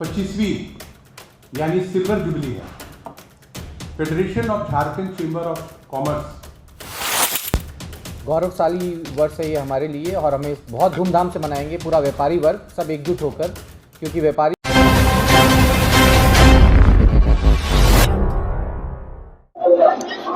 25वीं यानी silver jubilee है। Federation of Jharkhand chamber of commerce गौरवशाली वर्ष है ये हमारे लिए और हमें बहुत धूमधाम से मनाएंगे। पूरा व्यापारी वर्ग सब एकजुट होकर, क्योंकि व्यापारी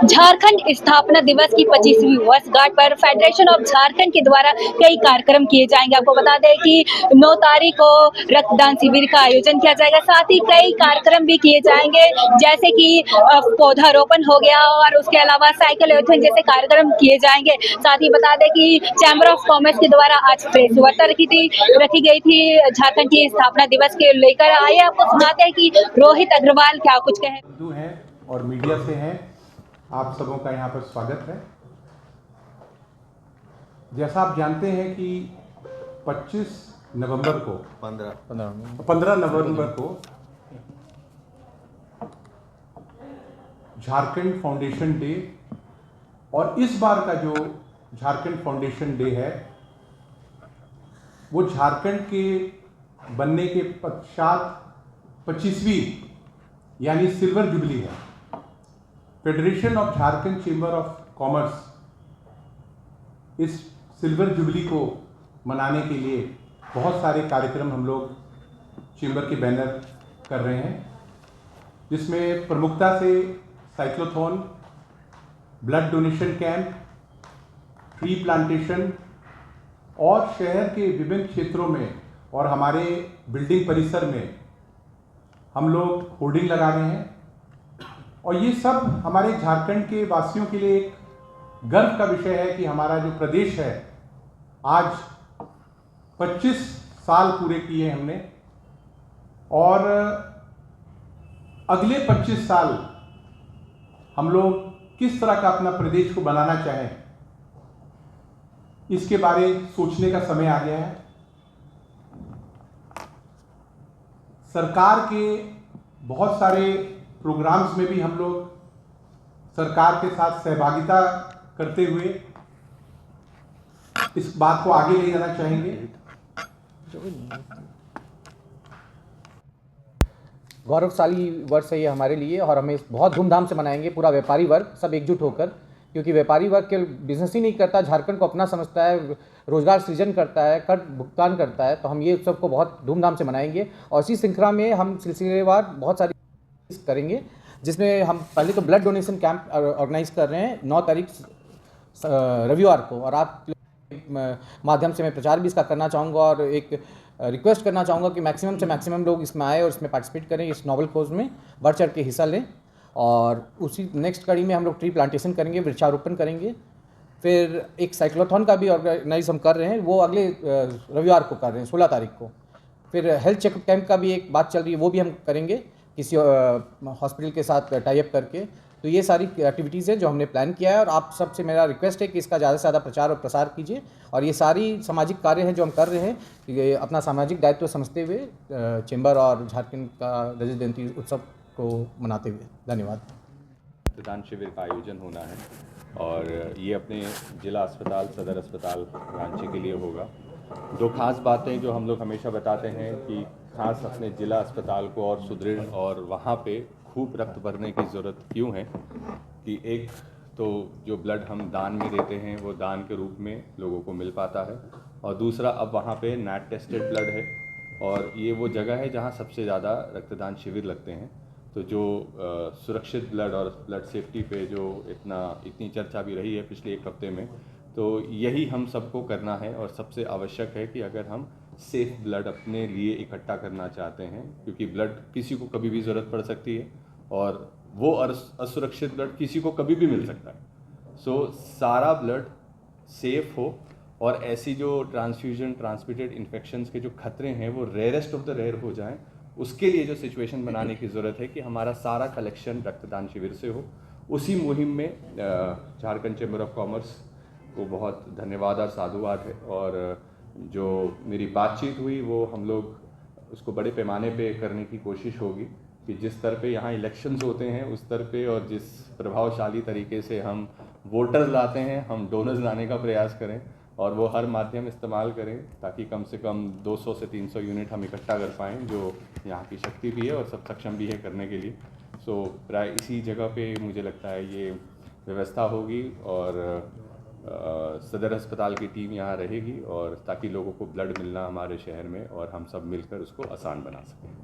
झारखंड स्थापना दिवस की 25वीं वर्षगांठ पर फेडरेशन ऑफ झारखंड के द्वारा कई कार्यक्रम किए जाएंगे। आपको बता दें कि 9 तारीख को रक्तदान शिविर का आयोजन किया जाएगा। साथ ही कई कार्यक्रम भी किए जाएंगे, जैसे कि पौधारोपण हो गया और उसके अलावा साइकिल मैराथन जैसे कार्यक्रम किए जाएंगे। साथ ही बता दें कि चैम्बर ऑफ कॉमर्स के द्वारा आज प्रेस वार्ता रखी गई थी झारखंड की स्थापना दिवस के लेकर। आइए आपको सुनाते हैं कि रोहित अग्रवाल क्या कुछ कहे। और मीडिया से हैं, आप सबों का यहाँ पर स्वागत है। जैसा आप जानते हैं कि 25 नवंबर को 15 नवंबर को झारखंड फाउंडेशन डे, और इस बार का जो झारखंड फाउंडेशन डे है वो झारखंड के बनने के पश्चात 25वीं यानी सिल्वर जुबली है। Federation of Jharkhand chamber of commerce इस सिल्वर जुबली को मनाने के लिए बहुत सारे कार्यक्रम हम लोग चेंबर के बैनर कर रहे हैं, जिसमें प्रमुखता से cyclothon, blood donation camp, tree plantation और शहर के विभिन्न क्षेत्रों में और हमारे बिल्डिंग परिसर में हम लोग होर्डिंग लगा रहे हैं। और ये सब हमारे झारखंड के वासियों के लिए एक गर्व का विषय है कि हमारा जो प्रदेश है आज 25 साल पूरे किए हमने, और अगले 25 साल हम लोग किस तरह का अपना प्रदेश को बनाना चाहें, इसके बारे सोचने का समय आ गया है। सरकार के बहुत सारे प्रोग्राम्स में भी हम लोग सरकार के साथ सहभागिता करते हुए इस बात को आगे ले जाना चाहेंगे। गौरवशाली वर्ष है ये हमारे लिए और हमें बहुत धूमधाम से मनाएंगे। पूरा व्यापारी वर्ग सब एकजुट होकर, क्योंकि व्यापारी वर्ग के बिजनेस ही नहीं करता, झारखंड को अपना समझता है, रोजगार सृजन करता है, कर भुगतान करता है। तो हम ये उत्सव को बहुत धूमधाम से मनाएंगे और इसी श्रृंखला में हम सिलसिलेवार बहुत सारी करेंगे, जिसमें हम पहले तो ब्लड डोनेशन कैंप ऑर्गेनाइज कर रहे हैं 9 तारीख रविवार को, और आप माध्यम से मैं प्रचार भी इसका करना चाहूँगा और एक रिक्वेस्ट करना चाहूँगा कि मैक्सिमम से मैक्सिमम लोग इसमें आए और इसमें पार्टिसिपेट करें, इस नोबल कोज में बढ़ चढ़ के हिस्सा लें। और उसी नेक्स्ट कड़ी में हम लोग ट्री प्लांटेशन करेंगे, वृक्षारोपण करेंगे। फिर एक साइक्लोथॉन का भी ऑर्गेनाइज हम कर रहे हैं, वो अगले रविवार को कर रहे हैं 16 तारीख को। फिर हेल्थ चेकअप कैंप का भी एक बात चल रही है, वो भी हम करेंगे किसी हॉस्पिटल के साथ टाई अप करके। तो ये सारी एक्टिविटीज़ हैं जो हमने प्लान किया है, और आप सबसे मेरा रिक्वेस्ट है कि इसका ज़्यादा से ज़्यादा प्रचार और प्रसार कीजिए। और ये सारी सामाजिक कार्य हैं जो हम कर रहे हैं, ये अपना सामाजिक दायित्व समझते हुए चेंबर और झारखंड का रजत जयंती उत्सव को मनाते हुए। धन्यवाद। रक्तदान शिविर का आयोजन होना है और ये अपने जिला अस्पताल सदर अस्पताल रांची के लिए होगा। दो खास बातें जो हम लोग हमेशा बताते हैं कि खास अपने जिला अस्पताल को और सुदृढ़ और वहाँ पे खूब रक्त भरने की ज़रूरत क्यों है कि एक तो जो ब्लड हम दान में देते हैं वो दान के रूप में लोगों को मिल पाता है, और दूसरा अब वहाँ पे नैट टेस्टेड ब्लड है और ये वो जगह है जहाँ सबसे ज़्यादा रक्तदान शिविर लगते हैं। तो जो सुरक्षित ब्लड और ब्लड सेफ्टी पे जो इतनी चर्चा भी रही है पिछले एक हफ्ते में, तो यही हम सबको करना है। और सबसे आवश्यक है कि अगर हम सेफ ब्लड अपने लिए इकट्ठा करना चाहते हैं, क्योंकि ब्लड किसी को कभी भी ज़रूरत पड़ सकती है और वो असुरक्षित ब्लड किसी को कभी भी मिल सकता है। सो सारा ब्लड सेफ हो और ऐसी जो ट्रांसमिटेड इन्फेक्शंस के जो खतरे हैं वो रेयरेस्ट ऑफ द रेयर हो जाएं, उसके लिए जो सिचुएशन बनाने की ज़रूरत है कि हमारा सारा कलेक्शन रक्तदान शिविर से हो। उसी मुहिम में झारखंड चैम्बर ऑफ कॉमर्स को बहुत धन्यवाद और साधुवाद है। और जो मेरी बातचीत हुई वो हम लोग उसको बड़े पैमाने पे करने की कोशिश होगी कि जिस तरह पे यहाँ इलेक्शंस होते हैं उस तरह पे और जिस प्रभावशाली तरीके से हम वोटर्स लाते हैं, हम डोनर्स लाने का प्रयास करें। और वो हर माध्यम इस्तेमाल करें ताकि कम से कम 200 से 300 यूनिट हम इकट्ठा कर पाएँ, जो यहाँ की शक्ति भी है और सब सक्षम भी है करने के लिए। सो प्राय इसी जगह पे मुझे लगता है ये व्यवस्था होगी और सदर अस्पताल की टीम यहाँ रहेगी और ताकि लोगों को ब्लड मिलना हमारे शहर में और हम सब मिलकर उसको आसान बना सकें।